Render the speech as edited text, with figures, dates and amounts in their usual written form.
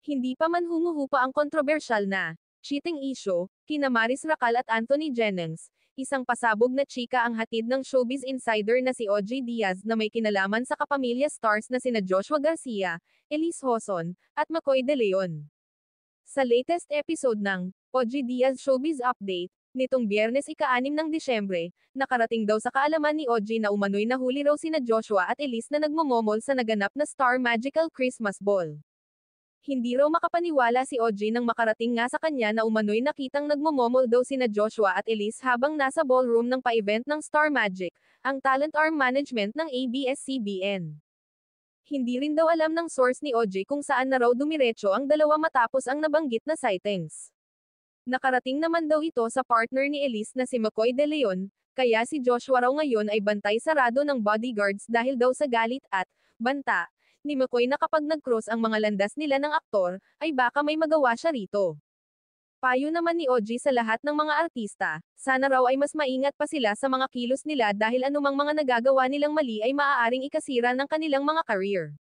Hindi pa man humuhupa ang kontrobersyal na cheating issue, kina Maris Racal at Anthony Jennings, isang pasabog na chika ang hatid ng showbiz insider na si OG Diaz na may kinalaman sa kapamilya stars na sina Joshua Garcia, Elise Hoson, at McCoy De Leon. Sa latest episode ng OG Diaz Showbiz Update, nitong Biyernes ika-6 ng Disyembre, nakarating daw sa kaalaman ni OG na umano'y nahuli raw sina Joshua at Elise na nagmomomol sa naganap na Star Magical Christmas Ball. Hindi raw makapaniwala si OG nang makarating nga sa kanya na umano'y nakitang nagmomomol daw sina Joshua at Elise habang nasa ballroom ng pa-event ng Star Magic, ang talent arm management ng ABS-CBN. Hindi rin daw alam ng source ni OG kung saan na raw dumiretso ang dalawa matapos ang nabanggit na sightings. Nakarating naman daw ito sa partner ni Elise na si McCoy De Leon, kaya si Joshua raw ngayon ay bantay sarado ng bodyguards dahil daw sa galit at banta ni McCoy na kapag nag-cross ang mga landas nila ng aktor, ay baka may magawa siya rito. Payo naman ni OG sa lahat ng mga artista, sana raw ay mas maingat pa sila sa mga kilos nila dahil anumang mga nagagawa nilang mali ay maaaring ikasira ng kanilang mga career.